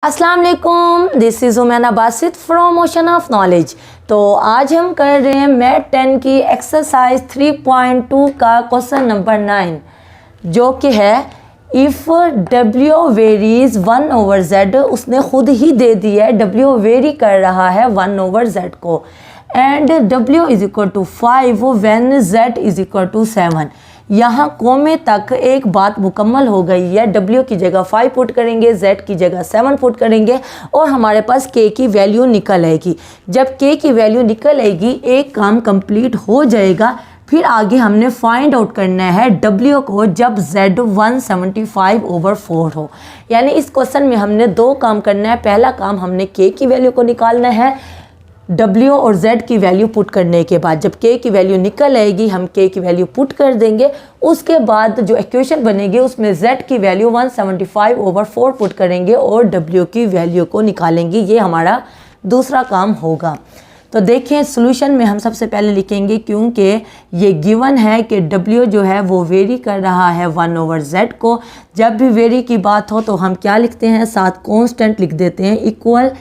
अस्सलाम वालेकुम, this is Umaina Basit from ocean of knowledge. तो आज हम कर रहे हैं मैथ 10 की एक्सरसाइज 3.2 का क्वेश्चन नंबर 9, जो कि है इफ़ W वेरीज 1/z। उसने खुद ही दे दिया है, W वेरी कर रहा है 1/z को, and W is equal to 5 when Z is equal to 7। यहाँ कोमे तक एक बात मुकम्मल हो गई है। W की जगह 5 पुट करेंगे, Z की जगह 7 पुट करेंगे और हमारे पास K की वैल्यू निकल आएगी। जब K की वैल्यू निकल आएगी एक काम कंप्लीट हो जाएगा। फिर आगे हमने फाइंड आउट करना है W को जब Z 175/4 हो। यानी इस क्वेश्चन में हमने दो काम करना है। पहला काम हमने K की वैल्यू को निकालना है। W और Z की वैल्यू पुट करने के बाद जब K की वैल्यू निकल आएगी हम K की वैल्यू पुट कर देंगे। उसके बाद जो इक्वेशन बनेगी उसमें Z की वैल्यू 175/4 पुट करेंगे और W की वैल्यू को निकालेंगे। ये हमारा दूसरा काम होगा। तो देखें सॉल्यूशन में हम सबसे पहले लिखेंगे, क्योंकि ये गिवन है कि W जो है वो वेरी कर रहा है 1/z को। जब भी वेरी की बात हो तो हम क्या लिखते हैं, साथ कॉन्स्टेंट लिख देते हैं इक्वल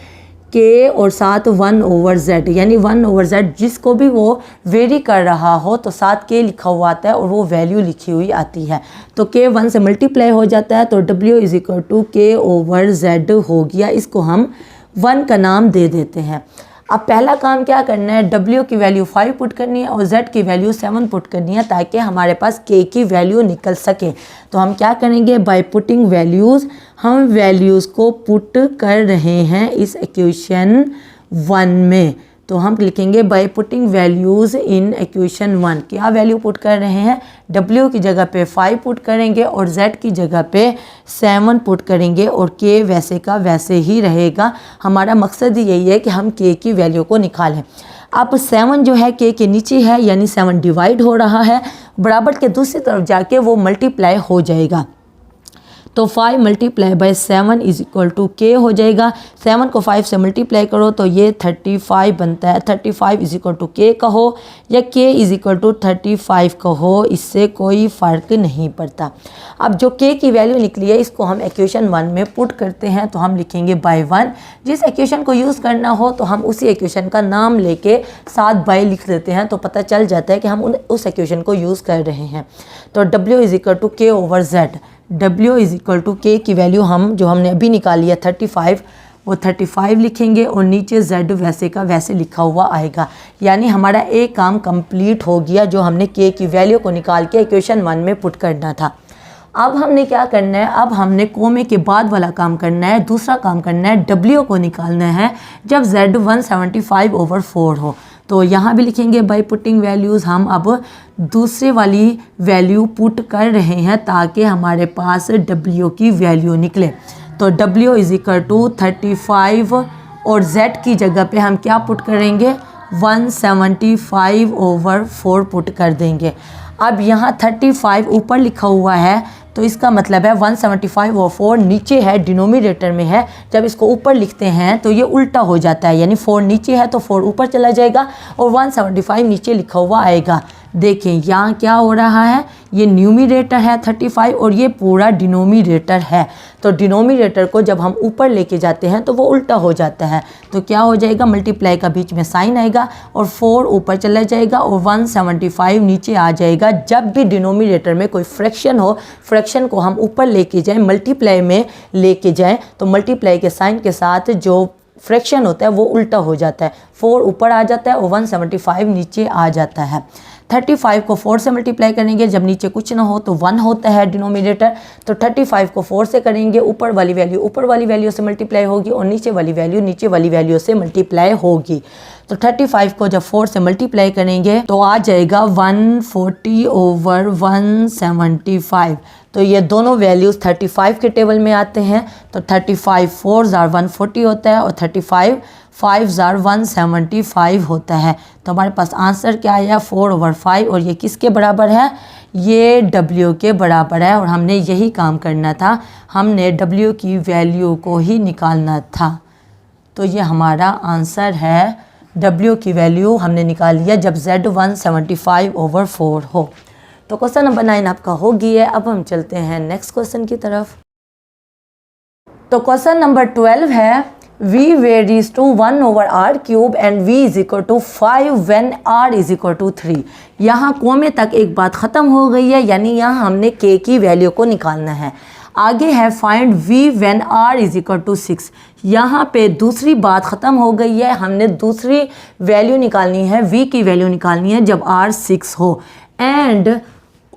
K और साथ 1/z, यानी 1/z जिसको भी वो वेरी कर रहा हो तो साथ K लिखा हुआ आता है और वो वैल्यू लिखी हुई आती है। तो K 1 से मल्टीप्लाई हो जाता है तो W is equal to K/Z हो गया। इसको हम 1 का नाम दे देते हैं। अब पहला काम क्या करना है, W की वैल्यू 5 पुट करनी है और Z की वैल्यू 7 पुट करनी है ताकि हमारे पास K की वैल्यू निकल सके। तो हम क्या करेंगे, बाय पुटिंग वैल्यूज़, हम वैल्यूज़ को पुट कर रहे हैं इस इक्वेशन 1 में। तो हम लिखेंगे by putting values in equation 1। क्या वैल्यू पुट कर रहे हैं, W की जगह पे 5 पुट करेंगे और Z की जगह पे 7 पुट करेंगे और K वैसे का वैसे ही रहेगा। हमारा मकसद यही है कि हम K की वैल्यू को निकालें। अब 7 जो है K के नीचे है, यानी 7 डिवाइड हो रहा है, बराबर के दूसरी तरफ जाके वो मल्टीप्लाई हो जाएगा। तो 5 multiply by 7 is equal to K हो जाएगा। 7 को 5 से मल्टीप्लाई करो तो ये 35 बनता है। 35 इज इक्वल टू K कहो या K इज इक्वल टू 35 कहो, इससे कोई फ़र्क नहीं पड़ता। अब जो K की वैल्यू निकली है इसको हम इक्वेशन 1 में पुट करते हैं। तो हम लिखेंगे बाय 1। जिस इक्वेशन को यूज़ करना हो तो हम उसी इक्वेशन का नाम लेके साथ बाय लिख देते हैं, तो पता चल जाता है कि हम उस इक्वेशन को यूज़ कर रहे हैं। तो W is equal to K/Z। W is equal to K की वैल्यू हम जो हमने अभी निकाली है 35, वो 35 लिखेंगे और नीचे Z वैसे का वैसे लिखा हुआ आएगा। यानी हमारा एक काम कंप्लीट हो गया जो हमने K की वैल्यू को निकाल के इक्वेशन 1 में पुट करना था। अब हमने क्या करना है, अब हमने कोमे के बाद वाला काम करना है। दूसरा काम करना है W को निकालना है जब Z 175/4 हो। तो यहाँ भी लिखेंगे बाय पुटिंग वैल्यूज़। हम अब दूसरे वाली वैल्यू पुट कर रहे हैं ताकि हमारे पास W की वैल्यू निकले। तो W इज इक्वल टू 35 और Z की जगह पे हम क्या पुट करेंगे, 175/4 पुट कर देंगे। अब यहाँ 35 ऊपर लिखा हुआ है तो इसका मतलब है 175/4 नीचे है, डिनोमिनेटर में है। जब इसको ऊपर लिखते हैं तो ये उल्टा हो जाता है, यानी 4 नीचे है तो 4 ऊपर चला जाएगा और 175 नीचे लिखा हुआ आएगा। देखें यहाँ क्या हो रहा है, ये न्यूमिनेटर है 35 और ये पूरा डिनोमिनेटर है। तो डिनोमिनेटर को जब हम ऊपर लेके जाते हैं तो वो उल्टा हो जाता है। तो क्या हो जाएगा, मल्टीप्लाई का बीच में साइन आएगा और 4 ऊपर चला जाएगा और 175 नीचे आ जाएगा। जब भी डिनोमिनेटर में कोई फ्रैक्शन हो, फ्रैक्शन को हम ऊपर लेके जाएं, मल्टीप्लाई में लेके जाएं, तो मल्टीप्लाई के साइन के साथ जो फ्रैक्शन होता है वो उल्टा हो जाता है। 4 ऊपर आ जाता है और 175 नीचे आ जाता है। 35 को 4 से मल्टीप्लाई करेंगे, जब नीचे कुछ ना हो तो 1 होता है डिनोमिनेटर। तो 35 को 4 से करेंगे, ऊपर वाली वैल्यू ऊपर वाली वैल्यू से मल्टीप्लाई होगी और नीचे वाली वैल्यू नीचे वाली वैल्यू से मल्टीप्लाई होगी। तो 35 को जब 4 से मल्टीप्लाई करेंगे तो आ जाएगा 140/175। तो ये दोनों वैल्यूज़ 35 के टेबल में आते हैं। तो 35 4 जार 140 होता है और 35 5 जार 175 होता है। तो हमारे पास आंसर क्या आया, 4/5। और ये किसके बराबर है, ये W के बराबर है। और हमने यही काम करना था, हमने W की वैल्यू को ही निकालना था। तो ये हमारा आंसर है, W की वैल्यू हमने निकाल लिया जब Z 175/4 हो। तो क्वेश्चन नंबर 9 आपका हो गया है। अब हम चलते हैं नेक्स्ट क्वेश्चन की तरफ। तो क्वेश्चन नंबर 12 है v varies to 1 over r cube and v is equal to 5 when r is equal to 3। यहाँ कोमे तक एक बात ख़त्म हो गई है, यानी यहाँ हमने k की वैल्यू को निकालना है। आगे है find v when r is equal to 6। यहाँ पे दूसरी बात ख़त्म हो गई है, हमने दूसरी वैल्यू निकालनी है, v की वैल्यू निकालनी है जब r 6 हो। एंड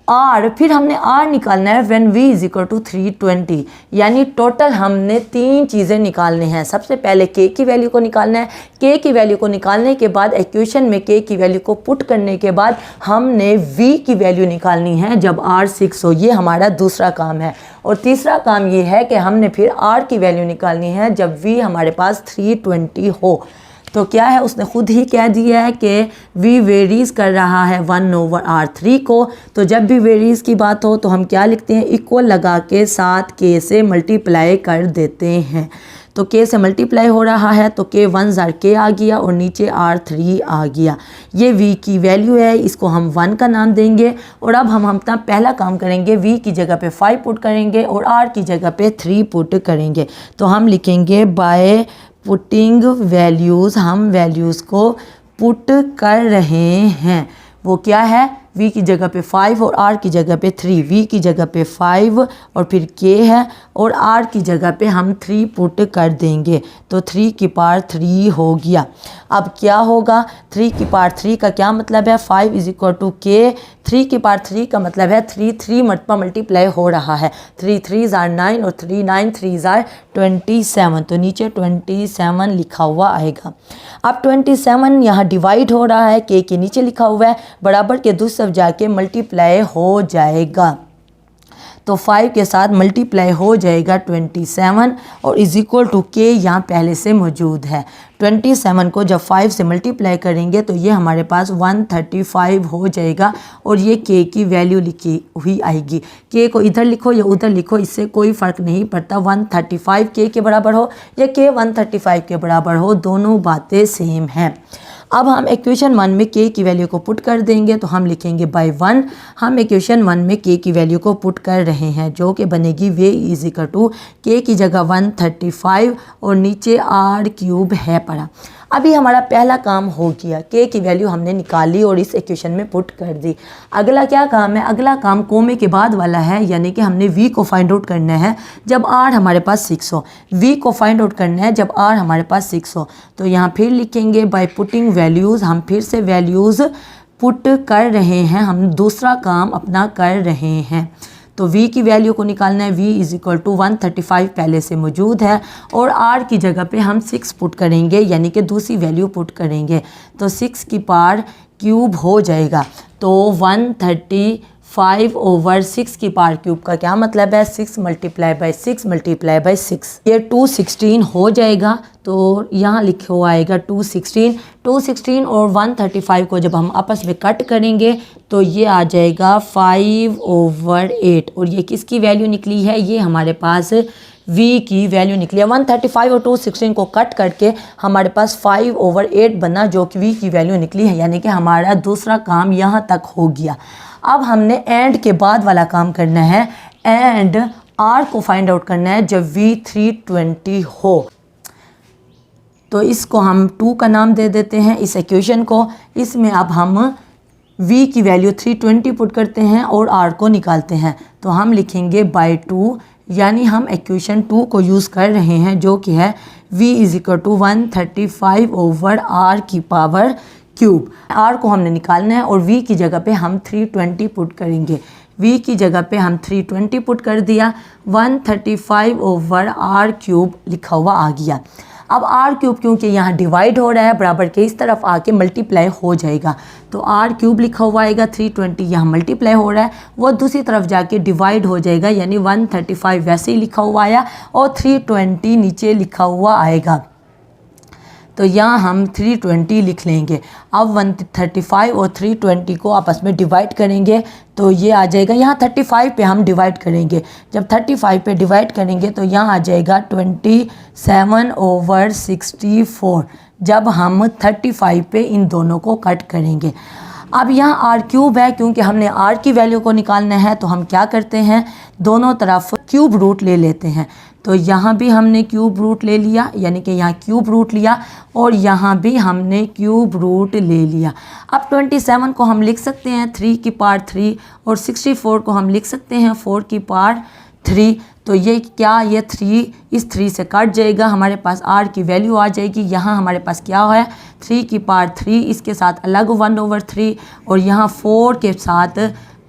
r फिर हमने r निकालना है when v is equal to 320। यानी टोटल हमने 3 चीज़ें निकालनी हैं। सबसे पहले k की वैल्यू को निकालना है। k की वैल्यू को निकालने के बाद इक्वेशन में k की वैल्यू को पुट करने के बाद हमने v की वैल्यू निकालनी है जब r 6 हो। ये हमारा दूसरा काम है। और तीसरा काम ये है कि हमने फिर r की वैल्यू निकालनी है जब v हमारे पास 320 हो। तो क्या है, उसने खुद ही कह दिया है कि v वेरीज कर रहा है 1 over r3 को। तो जब भी वेरीज की बात हो तो हम क्या लिखते हैं, इक्वल लगा के साथ k से मल्टीप्लाई कर देते हैं। तो k से मल्टीप्लाई हो रहा है तो k 1 जार k आ गया और नीचे r3 आ गया। ये v की वैल्यू है, इसको हम 1 का नाम देंगे। और अब हम अपना पहला काम करेंगे, v की जगह पे 5 पुट करेंगे और r की जगह पे 3 पुट करेंगे। तो हम लिखेंगे बाय पुटिंग वैल्यूज़, हम वैल्यूज़ को पुट कर रहे हैं। वो क्या है, v की जगह पे 5 और r की जगह पे 3। v की जगह पे 5 और फिर k है और r की जगह पे हम 3 पुट कर देंगे। तो 3 की पावर 3 हो गया। अब क्या होगा, 3 की पावर 3 का क्या मतलब है, 5 इज इक्वल टू k। 3 की पावर 3 का मतलब है 3 मरतबा मल्टीप्लाई हो रहा है। 3 3 आर 9 और 3 9 3 आर 27। तो नीचे 27 लिखा हुआ आएगा। अब 27 यहाँ डिवाइड हो रहा है, k के नीचे लिखा हुआ है, बराबर के दूसरी तरफ जाके मल्टीप्लाई हो जाएगा। तो 5 के साथ मल्टीप्लाई हो जाएगा 27 और इज इक्वल टू k यहाँ पहले से मौजूद है। 27 को जब 5 से मल्टीप्लाई करेंगे तो ये हमारे पास 135 हो जाएगा और ये k की वैल्यू लिखी हुई आएगी। k को इधर लिखो या उधर लिखो, इससे कोई फ़र्क नहीं पड़ता। 135 k के बराबर हो या k 135 के बराबर हो, दोनों बातें सेम हैं। अब हम इक्वेशन 1 में k की वैल्यू को पुट कर देंगे तो हम लिखेंगे बाय 1। हम इक्वेशन 1 में k की वैल्यू को पुट कर रहे हैं जो कि बनेगी v is equal to k की जगह 135 और नीचे r क्यूब है पड़ा। अभी हमारा पहला काम हो गया, k की वैल्यू हमने निकाली और इस इक्वेशन में पुट कर दी। अगला क्या काम है, अगला काम कोमे के बाद वाला है, यानी कि हमने v को फाइंड आउट करना है जब r हमारे पास 6 हो। v को फाइंड आउट करना है जब r हमारे पास 6 हो। तो यहाँ फिर लिखेंगे बाय पुटिंग वैल्यूज़, हम फिर से वैल्यूज़ पुट कर रहे हैं, हम दूसरा काम अपना कर रहे हैं। तो v की वैल्यू को निकालना है, v इज इक्वल टू 135 पहले से मौजूद है और r की जगह पे हम 6 पुट करेंगे, यानी कि दूसरी वैल्यू पुट करेंगे। तो 6 की पावर क्यूब हो जाएगा। तो 135 ओवर 6 की पावर क्यूब का क्या मतलब है, 6 मल्टीप्लाई बाय 6 मल्टीप्लाई बाय 6, ये 216 हो जाएगा। तो यहाँ लिखा हुआ आएगा 216 और 135 को जब हम आपस में कट करेंगे तो ये आ जाएगा 5 ओवर 8 और ये किसकी वैल्यू निकली है, ये हमारे पास v की वैल्यू निकली है। 135 और 216 को कट करके हमारे पास 5 ओवर 8 बना जो कि v की वैल्यू निकली है, यानी कि हमारा दूसरा काम यहाँ तक हो गया। अब हमने एंड के बाद वाला काम करना है, एंड r को फाइंड आउट करना है जब v 320 हो। तो इसको हम 2 का नाम दे देते हैं इस इक्वेशन को। इसमें अब हम v की वैल्यू 320 पुट करते हैं और r को निकालते हैं। तो हम लिखेंगे बाय 2, यानी हम इक्वेशन 2 को यूज़ कर रहे हैं जो कि है v is equal to 135 over r की पावर क्यूब। r को हमने निकालना है और v की जगह पे हम 320 पुट करेंगे। v की जगह पे हम 320 पुट कर दिया, 135 ओवर r क्यूब लिखा हुआ आ गया। अब r क्यूब क्योंकि यहाँ डिवाइड हो रहा है, बराबर के इस तरफ आके मल्टीप्लाई हो जाएगा। तो r क्यूब लिखा हुआ आएगा, 320 यहाँ मल्टीप्लाई हो रहा है, वो दूसरी तरफ जाके डिवाइड हो जाएगा, यानी 135 वैसे ही लिखा हुआ आया और 320 नीचे लिखा हुआ आएगा। तो यहाँ हम 320 लिख लेंगे। अब 135 और 320 को आपस में डिवाइड करेंगे तो ये आ जाएगा, यहाँ 35 पे हम डिवाइड करेंगे। जब 35 पे डिवाइड करेंगे तो यहाँ आ जाएगा 27 ओवर 64, जब हम 35 पे इन दोनों को कट करेंगे। अब यहाँ r क्यूब है, क्योंकि हमने r की वैल्यू को निकालना है तो हम क्या करते हैं, दोनों तरफ क्यूब रूट ले लेते हैं। तो यहाँ भी हमने क्यूब रूट ले लिया, यानी कि यहाँ क्यूब रूट लिया और यहाँ भी हमने क्यूब रूट ले लिया। अब 27 को हम लिख सकते हैं 3 की पावर 3 और 64 को हम लिख सकते हैं 4 की पावर 3। तो ये क्या, ये 3 इस 3 से कट जाएगा, हमारे पास r की वैल्यू आ जाएगी। यहाँ हमारे पास क्या है 3 की पावर 3, इसके साथ अलग 1/3 और यहाँ 4 के साथ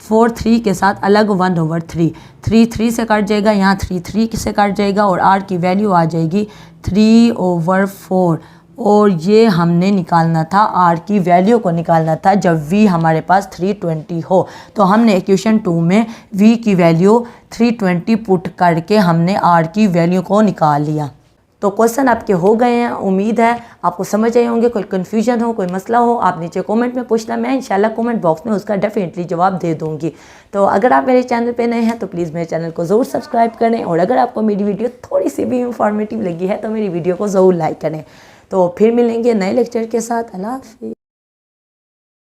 3 के साथ अलग 1/3। 3 से कट जाएगा, यहाँ 3 से कट जाएगा और r की वैल्यू आ जाएगी 3/4। और ये हमने निकालना था, r की वैल्यू को निकालना था जब v हमारे पास 320 हो। तो हमने इक्वेशन 2 में v की वैल्यू 320 पुट करके हमने r की वैल्यू को निकाल लिया। तो क्वेश्चन आपके हो गए हैं, उम्मीद है आपको समझ आए होंगे। कोई कन्फ्यूजन हो, कोई मसला हो, आप नीचे कमेंट में पूछना, मैं इंशाल्लाह कमेंट बॉक्स में उसका डेफिनेटली जवाब दे दूंगी। तो अगर आप मेरे चैनल पे नए हैं तो प्लीज़ मेरे चैनल को ज़रूर सब्सक्राइब करें और अगर आपको मेरी वीडियो थोड़ी सी भी इंफॉर्मेटिव लगी है तो मेरी वीडियो को ज़रूर लाइक करें। तो फिर मिलेंगे नए लेक्चर के साथ। अल्लाह हाफ़िज़।